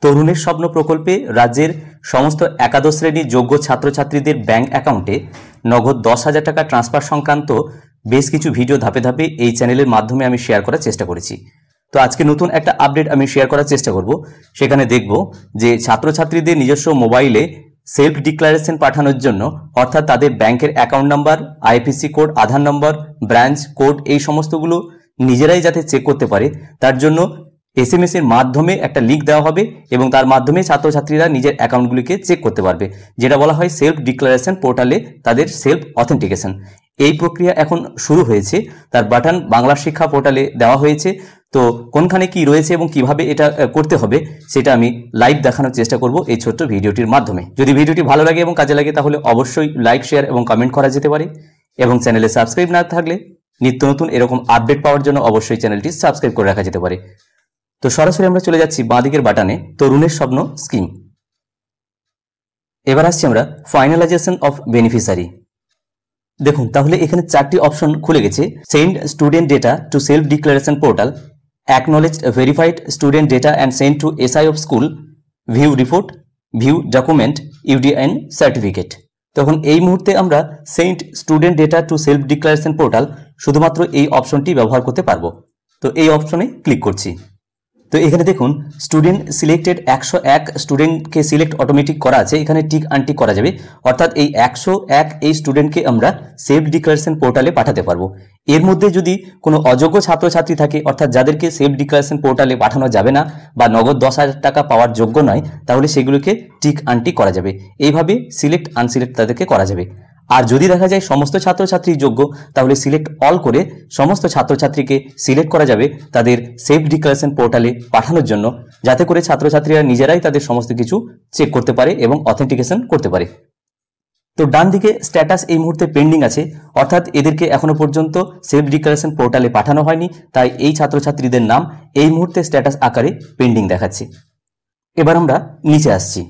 তরুণের স্বপ্ন প্রকল্পে রাজ্যের সমস্ত একাদশ শ্রেণীর যোগ্য ছাত্রছাত্রীদের ব্যাংক অ্যাকাউন্টে নগদ 10,000 টাকা ট্রান্সফার সংক্রান্ত বেশ কিছু ভিডিও ধাপে ধাপে এই চ্যানেলের মাধ্যমে আমি শেয়ার করার চেষ্টা করেছি। তো আজকে নতুন একটা আপডেট আমি শেয়ার করার চেষ্টা করব। সেখানে দেখব যে ছাত্রছাত্রীদের নিজস্ব মোবাইলে সেলফ ডিক্লারেশন পাঠানোর জন্য, অর্থাৎ তাদের ব্যাংকের অ্যাকাউন্ট নাম্বার, আইএফএসসি কোড, আধার নম্বর, ব্রাঞ্চ কোড এই সমস্তগুলো নিজেরাই যাতে চেক করতে পারে তার জন্য এসএমএস এর মাধ্যমে একটা লিঙ্ক দেওয়া হবে এবং তার মাধ্যমে ছাত্রছাত্রীরা নিজের অ্যাকাউন্টগুলিকে চেক করতে পারবে, যেটা বলা হয় সেলফ ডিক্লারেশন পোর্টালে তাদের সেলফ অথেন্টিকেশন। এই প্রক্রিয়া এখন শুরু হয়েছে, তার বাটন বাংলা শিক্ষা পোর্টালে দেওয়া হয়েছে। তো কোনখানে কি রয়েছে এবং কিভাবে এটা করতে হবে সেটা আমি লাইভ দেখানোর চেষ্টা করব এই ছোট্ট ভিডিওটির মাধ্যমে। যদি ভিডিওটি ভালো লাগে এবং কাজে লাগে তাহলে অবশ্যই লাইক, শেয়ার এবং কমেন্ট করা যেতে পারে, এবং চ্যানেলে সাবস্ক্রাইব না থাকলে নিত্য নতুন এরকম আপডেট পাওয়ার জন্য অবশ্যই চ্যানেলটি সাবস্ক্রাইব করে রাখা যেতে পারে। তো সরাসরি আমরা চলে যাচ্ছি বাঁদিকের বাটনে তরুণের স্বপ্ন স্কিম। এবার আসছি আমরা ফাইনালাইজেশন অফ বেনিফিশিয়ারি। দেখুন, তাহলে এখানে 4টি অপশন খুলে গেছে। Send student data to self declaration portal, অ্যাকনোলেজড verified student data and send to SI of school, view report, view document, UDN certificate. তখন এই মুহূর্তে আমরা send student data to self declaration portal শুধুমাত্র এই অপশনটি ব্যবহার করতে পারবো। তো এই অপশনে ক্লিক করছি। তো এখানে দেখুন স্টুডেন্ট সিলেক্টেড 101 স্টুডেন্টকে সিলেক্ট অটোমেটিক করা আছে, এখানে টিক আনটিক করা যাবে। অর্থাৎ এই 101 এই স্টুডেন্টকে আমরা সেলফ ডিক্লারেশন পোর্টালে পাঠাতে পারবো। এর মধ্যে যদি কোনো অযোগ্য ছাত্রছাত্রী থাকে, অর্থাৎ যাদেরকে সেলফ ডিক্লারেশন পোর্টালে পাঠানো যাবে না বা নগদ 10,000 টাকা পাওয়ার যোগ্য নয়, তাহলে সেগুলোকে টিক আনটিক করা যাবে। এইভাবে সিলেক্ট আনসিলেক্ট তাদেরকে করা যাবে। আর যদি দেখা যায় সমস্ত ছাত্রছাত্রী যোগ্য, তাহলে সিলেক্ট অল করে সমস্ত ছাত্রছাত্রীকে সিলেক্ট করা যাবে তাদের সেলফ ডিক্লারেশন পোর্টালে পাঠানোর জন্য, যাতে করে ছাত্রছাত্রীরা নিজেরাই তাদের সমস্ত কিছু চেক করতে পারে এবং অথেন্টিকেশন করতে পারে। তো ডান দিকে স্ট্যাটাস এই মুহূর্তে পেন্ডিং আছে, অর্থাৎ এদেরকে এখনো পর্যন্ত সেলফ ডিক্লারেশন পোর্টালে পাঠানো হয়নি, তাই এই ছাত্রছাত্রীদের নাম এই মুহূর্তে স্ট্যাটাস আকারে পেন্ডিং দেখাচ্ছে। এবার আমরা নিচে আসছি।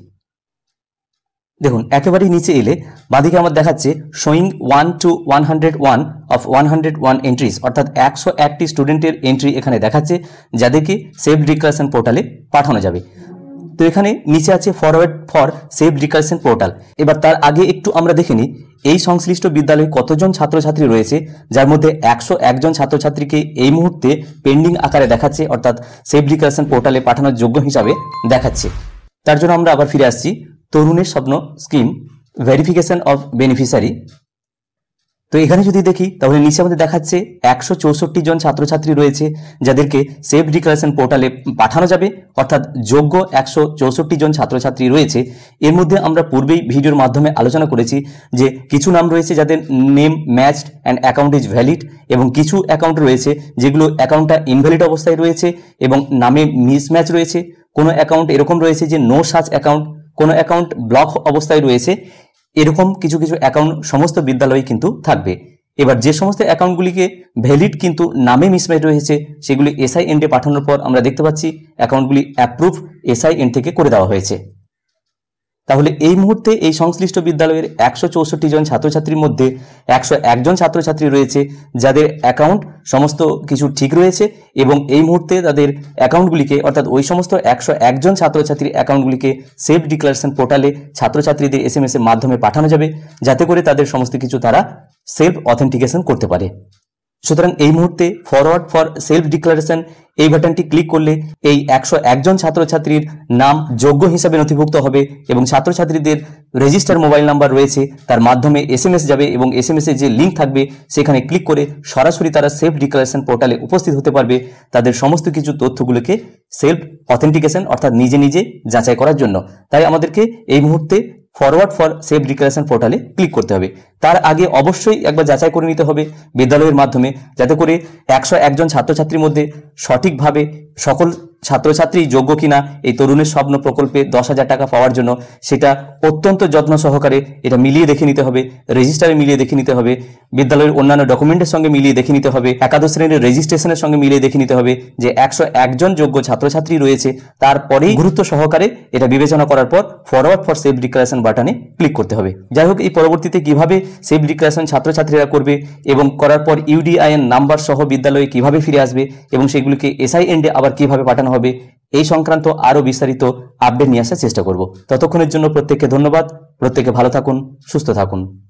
দেখুন, একেবারেই নিচে এলে বাঁদিকে আমার দেখাচ্ছে শোয়িং 1 to 101 অফ 101 এন্ট্রিজ, অর্থাৎ 101টি স্টুডেন্টের এন্ট্রি এখানে দেখাচ্ছে যাদেরকে সেলফ ডিক্লারেশন পোর্টালে পাঠানো যাবে। তো এখানে নিচে আছে forward for self declaration portal. এবার তার আগে একটু আমরা দেখে নিই এই সংশ্লিষ্ট বিদ্যালয়ে কতজন ছাত্রছাত্রী রয়েছে, যার মধ্যে 101 জন ছাত্রছাত্রীকে এই মুহূর্তে পেন্ডিং আকারে দেখাচ্ছে, অর্থাৎ সেলফ ডিক্লারেশন পোর্টালে পাঠানোর যোগ্য হিসাবে দেখাচ্ছে। তার জন্য আমরা আবার ফিরে আসছি তরুণের স্বপ্ন স্কিম, ভেরিফিকেশন অফ বেনিফিশিয়ারি। তো এখানে যদি দেখি তাহলে নিচে আমাদের দেখাচ্ছে 164 জন ছাত্রছাত্রী রয়েছে যাদেরকে সেলফ ডিক্লারেশন পোর্টালে পাঠানো যাবে, অর্থাৎ যোগ্য 164 জন ছাত্রছাত্রী রয়েছে। এর মধ্যে আমরা পূর্বেই ভিডিওর মাধ্যমে আলোচনা করেছি যে কিছু নাম রয়েছে যাদের name matched and account is valid, এবং কিছু অ্যাকাউন্ট রয়েছে যেগুলো অ্যাকাউন্টটা ইনভ্যালিড অবস্থায় রয়েছে এবং নামে মিসম্যাচ রয়েছে। কোনো অ্যাকাউন্ট এরকম রয়েছে যে নো সাচ অ্যাকাউন্ট, কোনো অ্যাকাউন্ট ব্লক অবস্থায় রয়েছে। এরকম কিছু কিছু অ্যাকাউন্ট সমস্ত বিদ্যালয়ে কিন্তু থাকবে। এবার যে সমস্ত অ্যাকাউন্টগুলিকে ভ্যালিড কিন্তু নামে মিসম্যাচ রয়েছে, সেগুলি এসআই এন্ডে পাঠানোর পর আমরা দেখতে পাচ্ছি অ্যাকাউন্টগুলি অ্যাপ্রুভ এসআই এন্ড থেকে করে দেওয়া হয়েছে। তাহলে এই মুহূর্তে এই সংশ্লিষ্ট বিদ্যালয়ের 164 জন ছাত্রছাত্রীর মধ্যে 101 জন ছাত্রছাত্রী রয়েছে যাদের অ্যাকাউন্ট সমস্ত কিছু ঠিক রয়েছে, এবং এই মুহূর্তে তাদের অ্যাকাউন্টগুলিকে, অর্থাৎ ওই সমস্ত 101 জন ছাত্রছাত্রীর অ্যাকাউন্টগুলিকে সেলফ ডিক্লারেশন পোর্টালে ছাত্রছাত্রীদের এসএমএস এর মাধ্যমে পাঠানো যাবে, যাতে করে তাদের সমস্ত কিছু তারা সেলফ অথেন্টিকেশন করতে পারে। সুতরাং এই মুহূর্তে ফরওয়ার্ড ফর সেলফ ডিক্লারেশন এই বাটনটি ক্লিক করলে এই 101 জন ছাত্রছাত্রীর নাম যোগ্য হিসাবে নথিভুক্ত হবে, এবং ছাত্রছাত্রীদের রেজিস্টার মোবাইল নাম্বার রয়েছে তার মাধ্যমে এসএমএস যাবে, এবং এসএমএস এ যে লিঙ্ক থাকবে সেখানে ক্লিক করে সরাসরি তারা সেলফ ডিক্লারেশন পোর্টালে উপস্থিত হতে পারবে তাদের সমস্ত কিছু তথ্যগুলোকে সেলফ অথেন্টিকেশন, অর্থাৎ নিজে নিজে যাচাই করার জন্য। তাই আমাদেরকে এই মুহূর্তে ফরওয়ার্ড ফর সেলফ ডিক্লারেশন পোর্টালে ক্লিক করতে হবে। তার আগে অবশ্যই একবার যাচাই করে নিতে হবে বিদ্যালয়ের মাধ্যমে, যাতে করে 101 জন ছাত্রছাত্রীর মধ্যে সঠিকভাবে সকল ছাত্রছাত্রী যোগ্য কিনা এই তরুণের স্বপ্ন প্রকল্পে 10,000 টাকা পাওয়ার জন্য, সেটা অত্যন্ত যত্ন সহকারে এটা মিলিয়ে দেখে নিতে হবে, রেজিস্টারে মিলিয়ে দেখে নিতে হবে, বিদ্যালয়ের অন্যান্য ডকুমেন্টের সঙ্গে মিলিয়ে দেখে নিতে হবে, একাদশ শ্রেণীর রেজিস্ট্রেশনের সঙ্গে মিলিয়ে দেখে নিতে হবে যে 101 জন যোগ্য ছাত্রছাত্রী রয়েছে। তারপরেই গুরুত্ব সহকারে এটা বিবেচনা করার পর ফরওয়ার্ড ফর সেলফ ডিক্লারেশন বাটনে ক্লিক করতে হবে। যাই হোক, এই পরবর্তীতে কিভাবে সেলফ ডিক্লারেশন ছাত্রছাত্রীরা করবে এবং করার পর ইউডিআইএন নাম্বার সহ বিদ্যালয়ে কিভাবে ফিরে আসবে এবং সেগুলিকে এসআইএনডে আবার কিভাবে পাঠানো হবে এই সংক্রান্ত আরও বিস্তারিত আপডেট নিয়ে আসার চেষ্টা করব। ততক্ষণের জন্য প্রত্যেককে ধন্যবাদ। প্রত্যেকে ভালো থাকুন, সুস্থ থাকুন।